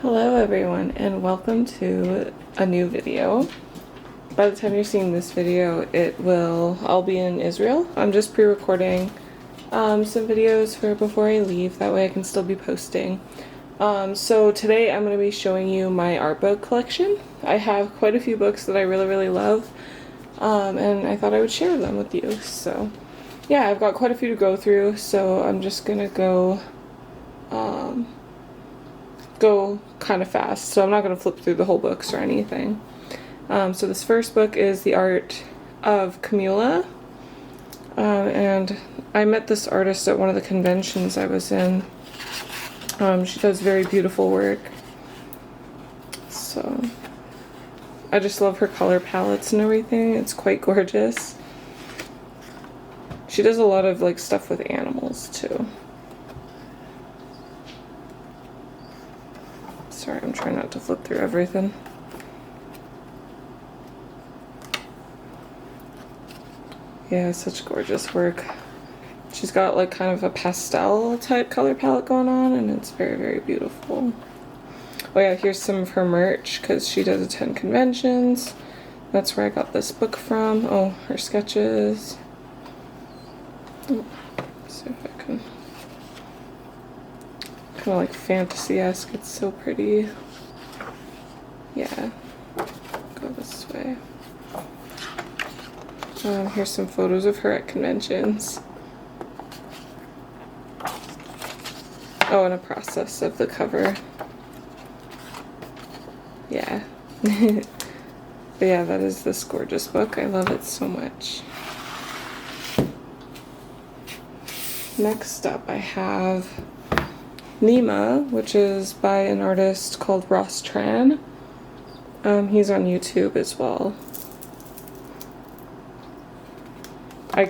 Hello everyone and welcome to a new video. By the time you're seeing this video, I'll be in Israel. I'm just pre-recording some videos for before I leave, that way I can still be posting. So today I'm going to be showing you my art book collection. I have quite a few books that I really love, and I thought I would share them with you. So yeah, I've got quite a few to go through, so I'm just going to go kind of fast, so I'm not going to flip through the whole books or anything. So this first book is The Art of Camula, and I met this artist at one of the conventions I was in. She does very beautiful work, so I just love her color palettes and everything. It's quite gorgeous. She does a lot of like stuff with animals too. Sorry, I'm trying not to flip through everything. Yeah, such gorgeous work. She's got like kind of a pastel type color palette going on, and it's very beautiful. Oh yeah, here's some of her merch because she does attend conventions. That's where I got this book from. Oh, her sketches. Oh, let's see if I can. Kind of like fantasy-esque. It's so pretty. Yeah, go this way. Here's some photos of her at conventions. Oh, and a process of the cover. Yeah. But yeah, that is this gorgeous book. I love it so much. Next up I have Nima, which is by an artist called Ross Tran. He's on YouTube as well. I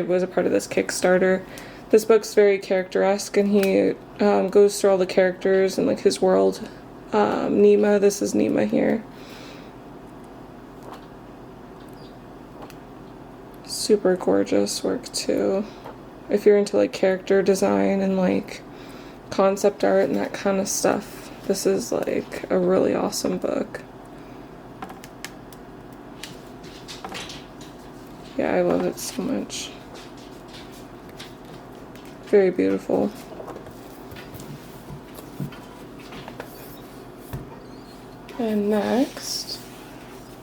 was a part of this Kickstarter. This book's very character-esque, and he goes through all the characters and like his world. Nima, this is Nima here. Super gorgeous work too. If you're into like character design and like concept art and that kind of stuff, this is like a really awesome book. Yeah, I love it so much. Very beautiful. And next,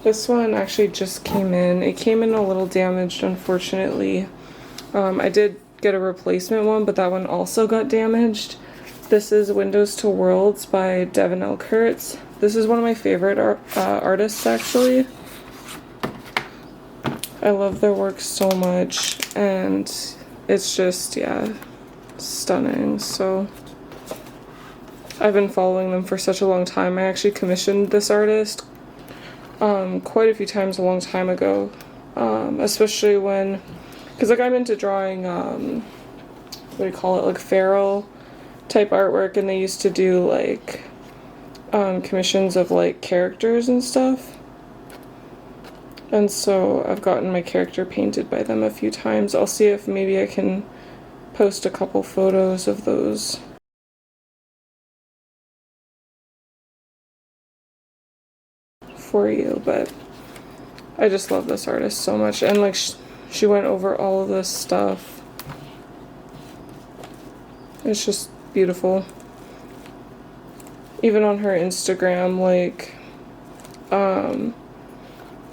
this one actually just came in. It came in a little damaged, unfortunately. I did get a replacement one, but that one also got damaged. This is Windows to Worlds by Devin L. Kurtz. This is one of my favorite artists, actually. I love their work so much, and it's just, yeah, stunning. So I've been following them for such a long time. I actually commissioned this artist quite a few times a long time ago, especially when, because like I'm into drawing, what do you call it, like feral type artwork, and they used to do like commissions of like characters and stuff. And so I've gotten my character painted by them a few times. I'll see if maybe I can post a couple photos of those. For you, but I just love this artist so much, and like she went over all of this stuff. It's just beautiful. Even on her Instagram, like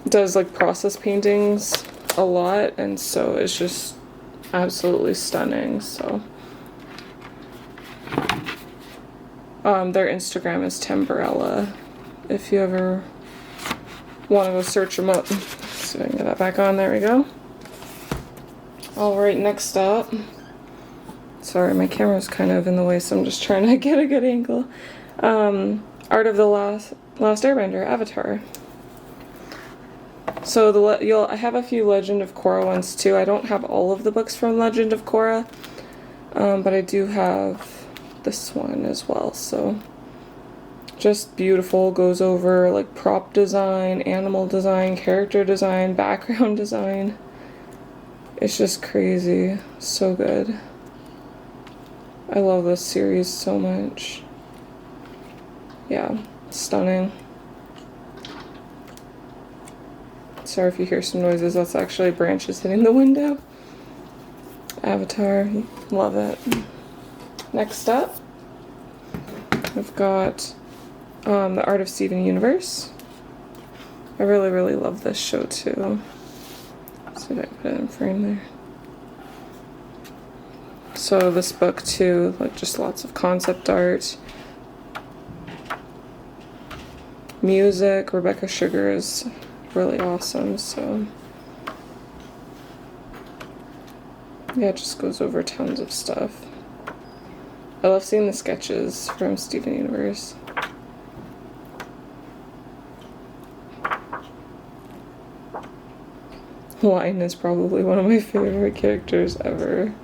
does like process paintings a lot, and so it's just absolutely stunning. So their Instagram is Timberella, if you ever want to go search them up. So I can get that back on. There we go. Alright, next up, sorry, my camera's kind of in the way, so I'm just trying to get a good angle. Art of the Last Airbender, Avatar. So I have a few Legend of Korra ones too. I don't have all of the books from Legend of Korra, but I do have this one as well. So just beautiful. Goes over like prop design, animal design, character design, background design. It's just crazy. So good. I love this series so much. Yeah, stunning. Sorry if you hear some noises, that's actually branches hitting the window. Avatar, love it. Next up, I've got The Art of Steven Universe. I really, really love this show too. Let's see if I can put it in frame there. So this book too, like just lots of concept art. Music, Rebecca Sugar is really awesome, so yeah, it just goes over tons of stuff. I love seeing the sketches from Steven Universe. Lion is probably one of my favorite characters ever.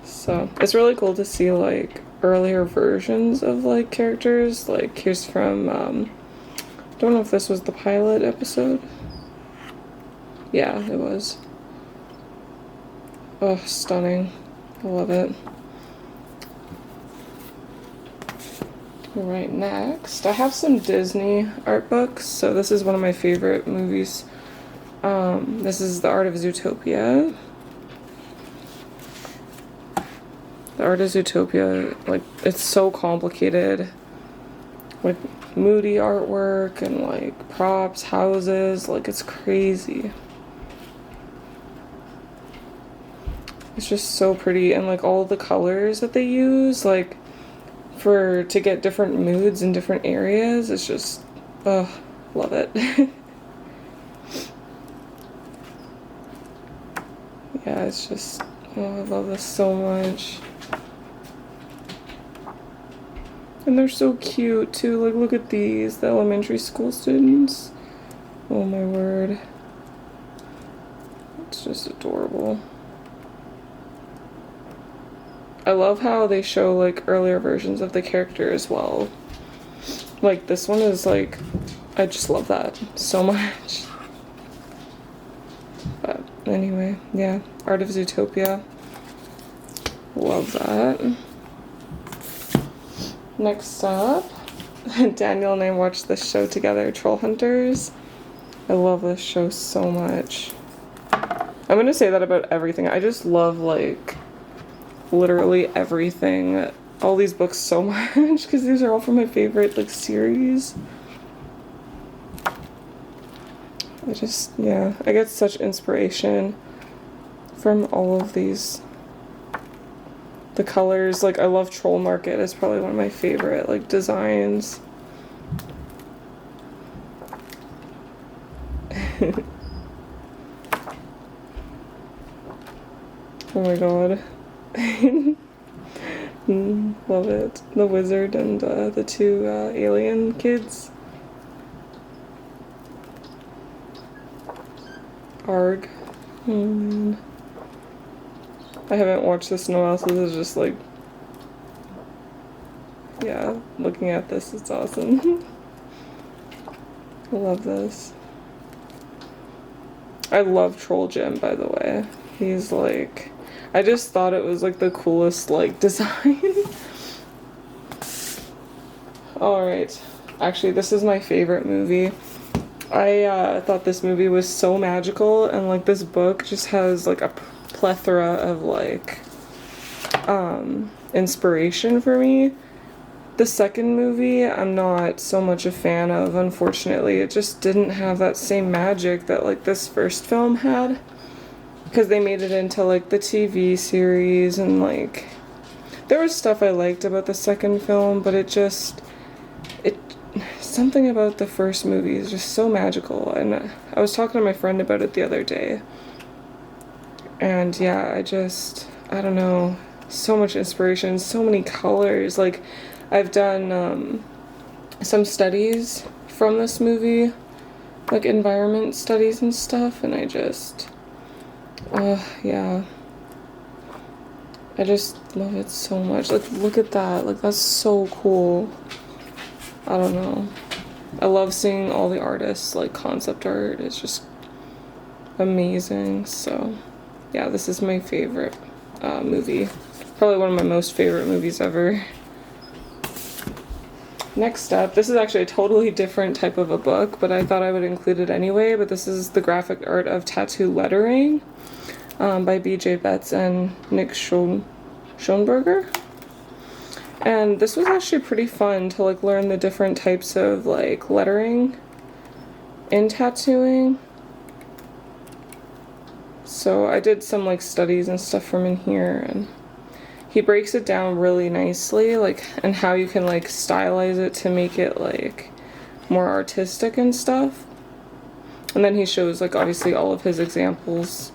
So it's really cool to see like earlier versions of like characters. Like here's from don't know if this was the pilot episode. Yeah, it was. Oh, stunning. I love it. Alright, next I have some Disney art books. So this is one of my favorite movies. This is The Art of Zootopia. The Art of Zootopia, like, it's so complicated. Like, moody artwork and, like, props, houses, like, it's crazy. It's just so pretty, and, like, all the colors that they use, like, to get different moods in different areas, it's just, oh, love it. Yeah, it's just, oh, I love this so much. And they're so cute too. Like, look at these, the elementary school students. Oh my word. It's just adorable. I love how they show like earlier versions of the character as well. Like this one is like, I just love that so much. But anyway, yeah, Art of Zootopia. Love that. Next up, Daniel and I watched this show together, Troll Hunters. I love this show so much. I'm gonna say that about everything. I just love like literally everything. All these books so much because these are all from my favorite like series. Yeah, I get such inspiration from all of these. The colors, like I love Troll Market, is probably one of my favorite like designs. Oh my god. Love it. The wizard and the two alien kids. Arg. Oh man. I haven't watched this in a while, so this is just like, yeah, looking at this, it's awesome. I love this. I love Troll Jim, by the way. He's like, I just thought it was like the coolest like design. Alright, actually this is my favorite movie. I thought this movie was so magical, and like this book just has like a plethora of like inspiration for me. The second movie I'm not so much a fan of, unfortunately. It just didn't have that same magic that like this first film had, because they made it into like the TV series, and like there was stuff I liked about the second film, but it something about the first movie is just so magical. And I was talking to my friend about it the other day, and yeah, I don't know, so much inspiration, so many colors. Like I've done some studies from this movie, like environment studies and stuff, and I just yeah, I just love it so much. Like look at that, like that's so cool. I don't know, I love seeing all the artists like concept art. It's just amazing. So yeah, this is my favorite movie, probably one of my most favorite movies ever. Next up, this is actually a totally different type of a book, but I thought I would include it anyway, but this is The Graphic Art of Tattoo Lettering by B.J. Betts and Nick Schoenberger. And this was actually pretty fun to like learn the different types of like lettering in tattooing. So I did some like studies and stuff from in here, and he breaks it down really nicely, like, and how you can like stylize it to make it like more artistic and stuff. And then he shows like obviously all of his examples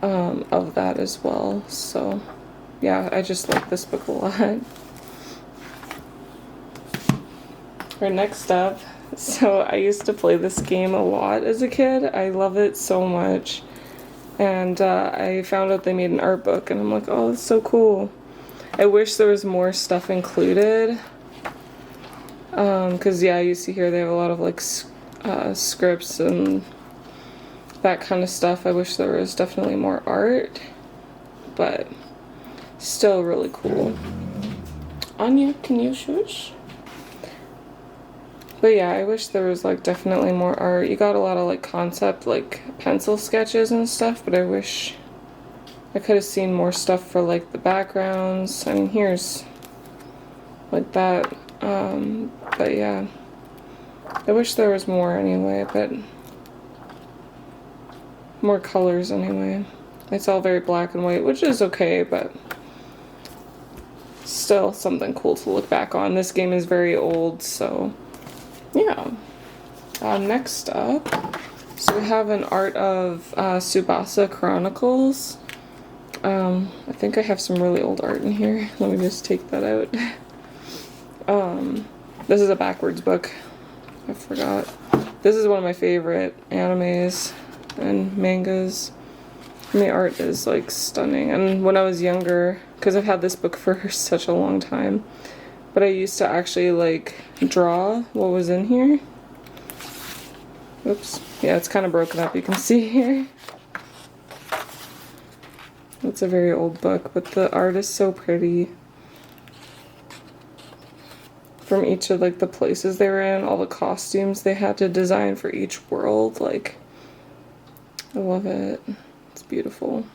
of that as well. So yeah, I just like this book a lot. Right, next up, so I used to play this game a lot as a kid. I love it so much. And I found out they made an art book, and I'm like, oh, that's so cool. I wish there was more stuff included. Because, yeah, you see here they have a lot of, like, scripts and that kind of stuff. I wish there was definitely more art. But still really cool. Anya, can you shush? But yeah, I wish there was like definitely more art. You got a lot of like concept, like pencil sketches and stuff, but I wish I could have seen more stuff for like the backgrounds. I mean, here's like that. But yeah, I wish there was more anyway, but more colors anyway. It's all very black and white, which is okay, but still something cool to look back on. This game is very old, so yeah. Next up, so we have an Art of Tsubasa Chronicles. I think I have some really old art in here. Let me just take that out. This is a backwards book. I forgot. This is one of my favorite animes and mangas. And the art is like stunning. And when I was younger, because I've had this book for such a long time, but I used to actually like draw what was in here. Oops. Yeah, it's kind of broken up, you can see here. It's a very old book, but the art is so pretty. From each of like the places they were in, all the costumes they had to design for each world, like, I love it. It's beautiful.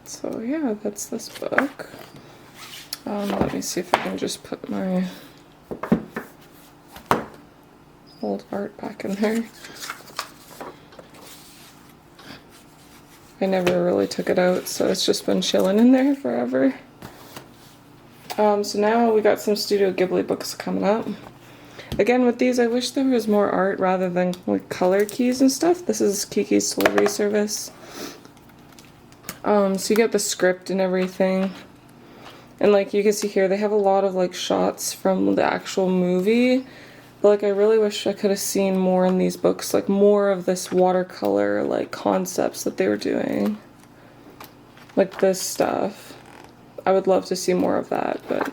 So yeah, that's this book. Let me see if I can just put my old art back in there. I never really took it out, so it's just been chilling in there forever. So now we got some Studio Ghibli books coming up. Again, with these, I wish there was more art rather than like color keys and stuff. This is Kiki's Delivery Service. So you get the script and everything. And like you can see here, they have a lot of like shots from the actual movie. But like I really wish I could have seen more in these books, like more of this watercolor like concepts that they were doing. Like this stuff. I would love to see more of that, but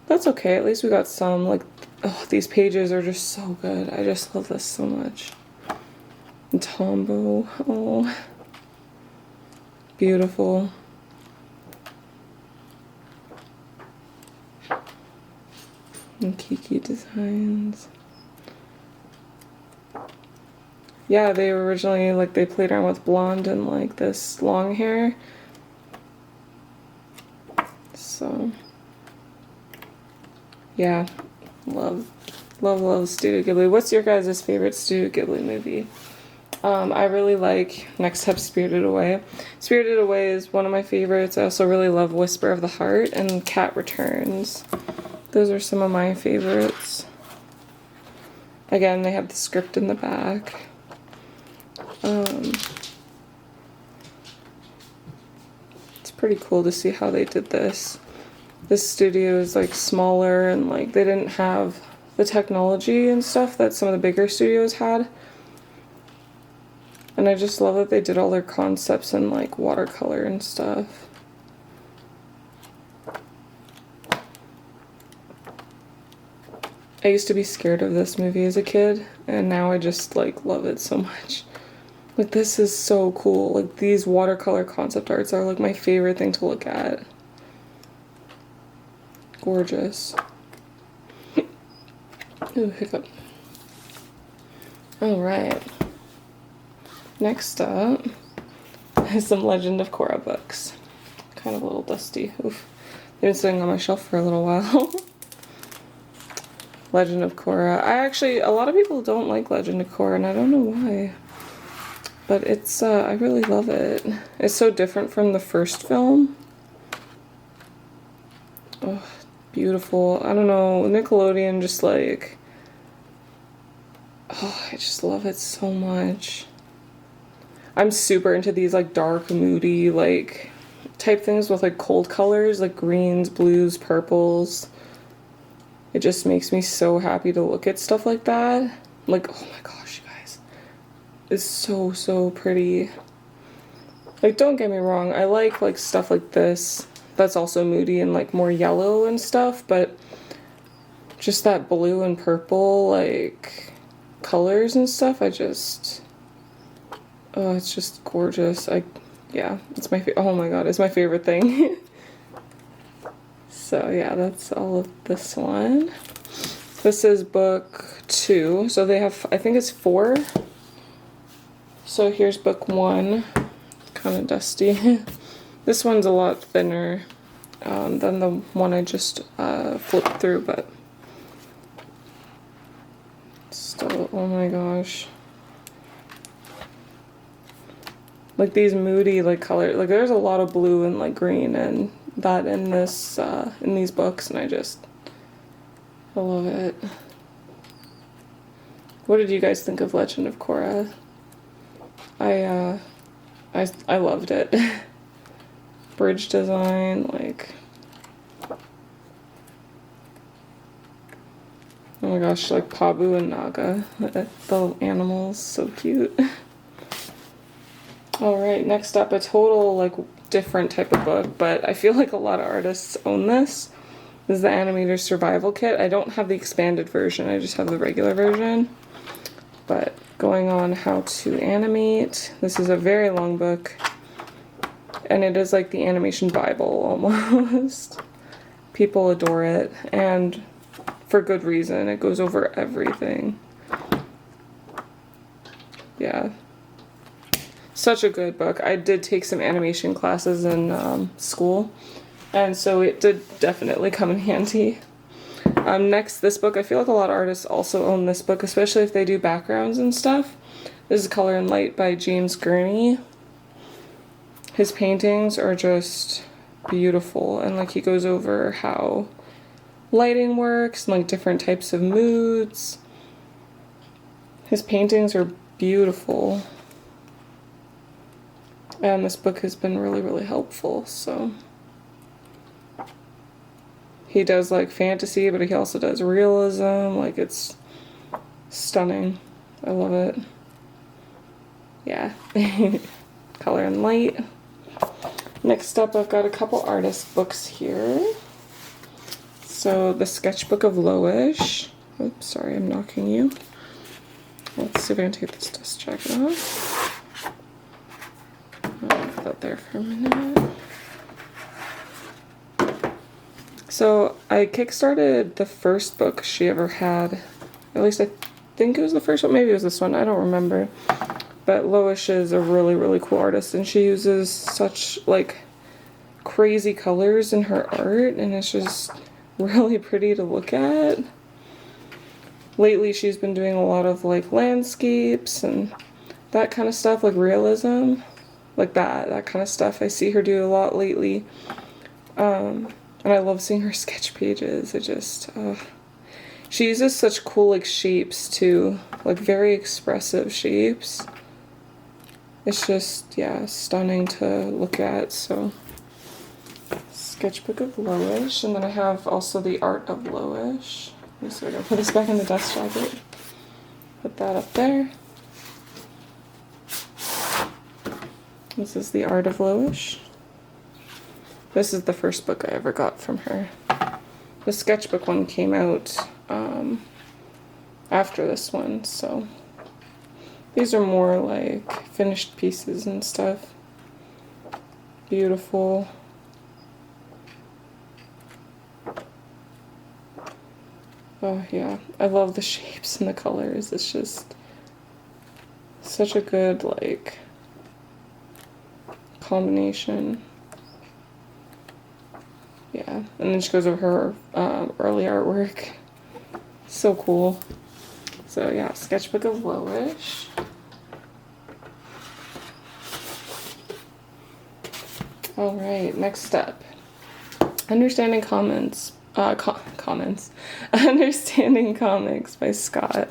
that's okay. At least we got some. Like, oh, these pages are just so good. I just love this so much. And Tombo, oh, beautiful. And Kiki Designs. Yeah, they originally, like, they played around with blonde and, like, this long hair. So, yeah, love Studio Ghibli. What's your guys' favorite Studio Ghibli movie? I really like, next up, Spirited Away. Spirited Away is one of my favorites. I also really love Whisper of the Heart and Cat Returns. Those are some of my favorites. Again, they have the script in the back. It's pretty cool to see how they did this. This studio is like smaller and like they didn't have the technology and stuff that some of the bigger studios had. And I just love that they did all their concepts in like watercolor and stuff. I used to be scared of this movie as a kid, and now I just like love it so much. Like, this is so cool. Like, these watercolor concept arts are like my favorite thing to look at. Gorgeous. Ooh, hiccup. Alright. Next up is some Legend of Korra books. Kind of a little dusty. Oof. They've been sitting on my shelf for a little while. Legend of Korra. A lot of people don't like Legend of Korra, and I don't know why. But it's, I really love it. It's so different from the first film. Oh, beautiful. I don't know, Nickelodeon just like, oh, I just love it so much. I'm super into these like dark, moody, like type things with like cold colors, like greens, blues, purples. It just makes me so happy to look at stuff like that. Like, oh my gosh, you guys. It's so, so pretty. Like, don't get me wrong, I like stuff like this that's also moody and like more yellow and stuff, but just that blue and purple like colors and stuff, I just, oh, it's just gorgeous. Yeah, it's my oh my god, it's my favorite thing. So yeah, that's all of this one. This is book 2, so they have, I think it's 4. So here's book 1, kind of dusty. This one's a lot thinner than the one I just flipped through, but still, oh my gosh. Like these moody like colors, like there's a lot of blue and like green and that in this in these books, and I love it. What did you guys think of Legend of Korra? I loved it. Bridge design, like, oh my gosh, like Pabu and Naga, the animals, so cute. Alright, next up, a total like different type of book, but I feel like a lot of artists own this. This is the Animator's Survival Kit. I don't have the expanded version, I just have the regular version. But going on how to animate, this is a very long book, and it is like the animation Bible almost. People adore it, and for good reason. It goes over everything. Yeah. Such a good book. I did take some animation classes in school, and so it did definitely come in handy. Next, this book, I feel like a lot of artists also own this book, especially if they do backgrounds and stuff. This is Color and Light by James Gurney. His paintings are just beautiful, and like he goes over how lighting works and like different types of moods. His paintings are beautiful. And this book has been really, really helpful, so. He does like fantasy, but he also does realism. Like, it's stunning. I love it. Yeah. Color and Light. Next up, I've got a couple artist books here. So, the Sketchbook of Loish. Oops, sorry, I'm knocking you. Let's see if I can take this dust jacket off. I'll put that there for a minute. So I kickstarted the first book she ever had. At least I think it was the first one. Maybe it was this one. I don't remember. But Loish is a really, really cool artist, and she uses such like crazy colors in her art, and it's just really pretty to look at. Lately she's been doing a lot of like landscapes and that kind of stuff, like realism. Like that kind of stuff. I see her do a lot lately. And I love seeing her sketch pages. She uses such cool like shapes too, like very expressive shapes. It's just, yeah, stunning to look at. So, Sketchbook of Loish, and then I have also the Art of Loish. Let me see if I can put this back in the dust jacket. Put that up there. This is the Art of Loish. This is the first book I ever got from her. The sketchbook one came out after this one, so these are more like finished pieces and stuff. Beautiful. Oh yeah, I love the shapes and the colors. It's just such a good, like, combination. Yeah, and then she goes over her early artwork. So cool. So yeah, sketchbook of Loish. All right, next up, Understanding Comments. Understanding Comics by Scott.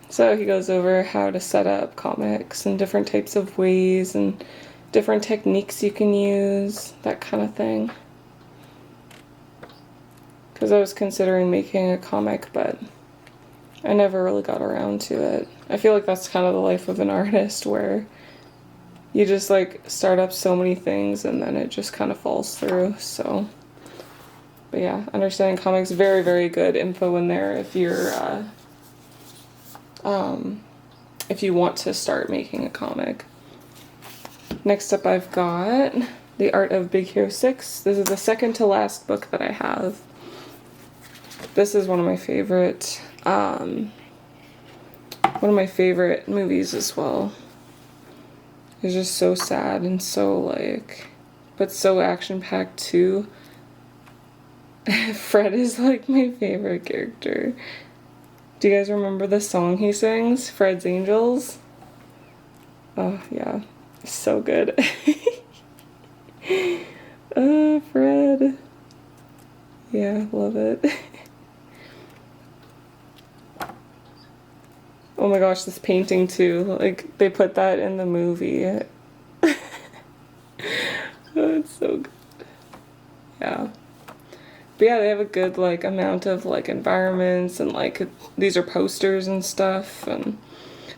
So he goes over how to set up comics and different types of ways and different techniques you can use, that kind of thing. Because I was considering making a comic, but I never really got around to it. I feel like that's kind of the life of an artist, where you just like start up so many things and then it just kind of falls through. So, but yeah, Understanding Comics, very, very good info in there if you're if you want to start making a comic. Next up, I've got The Art of Big Hero 6. This is the second to last book that I have. This is one of my favorite movies as well. It's just so sad and so like, but so action-packed too. Fred is like my favorite character. Do you guys remember the song he sings? Fred's Angels? Oh yeah, so good. Fred. Yeah, love it. Oh my gosh, this painting too. Like, they put that in the movie. Oh, it's so good. Yeah. But yeah, they have a good, like, amount of, like, environments and, like, these are posters and stuff. And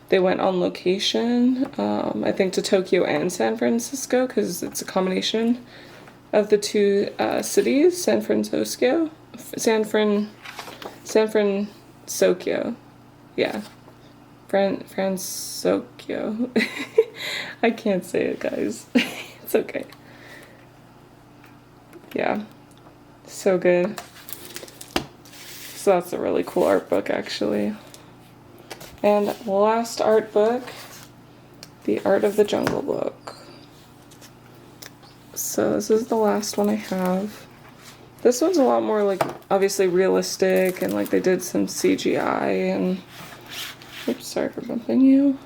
they went on location, I think to Tokyo and San Francisco, because it's a combination of the two cities, San Francisco. Yeah. Fransokyo. I can't say it, guys. It's okay. Yeah. So good. So that's a really cool art book, actually. And last art book, The Art of the Jungle book. So this is the last one I have. This one's a lot more, like, obviously realistic, and, like, they did some CGI, and oops, sorry for bumping you.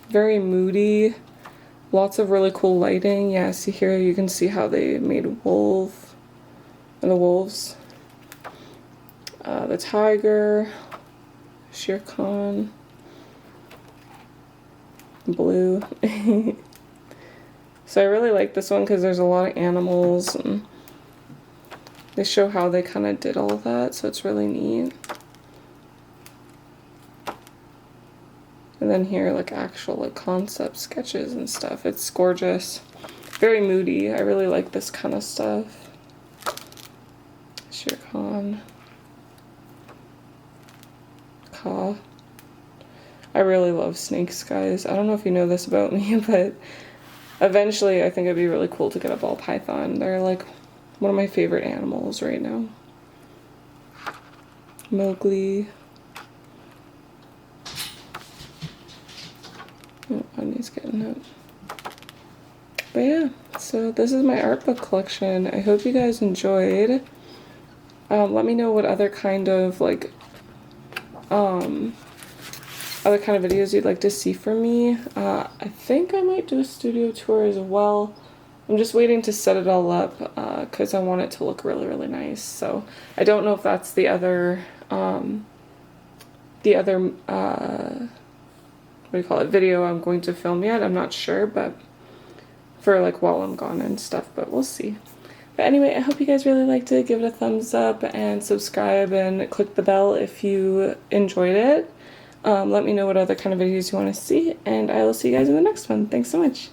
Very moody. Lots of really cool lighting. Yeah, see here you can see how they made the wolves. The tiger. Shere Khan. Blue. So I really like this one because there's a lot of animals and they show how they kind of did all of that, so it's really neat. And then here, like, actual, like, concept sketches and stuff. It's gorgeous. Very moody. I really like this kind of stuff. Shere Khan. Ka. I really love snakes, guys. I don't know if you know this about me, but eventually I think it'd be really cool to get a ball python. They're, like, one of my favorite animals right now. Mowgli. Oh, Annie's getting out. But yeah, so this is my art book collection. I hope you guys enjoyed. Let me know what other kind of, like, videos you'd like to see from me. I think I might do a studio tour as well. I'm just waiting to set it all up because I want it to look really, really nice. So I don't know if that's the other what do you call it, video I'm going to film yet. I'm not sure, but for, like, while I'm gone and stuff, but we'll see. But anyway, I hope you guys really liked it. Give it a thumbs up and subscribe and click the bell if you enjoyed it. Let me know what other kind of videos you want to see, and I will see you guys in the next one. Thanks so much.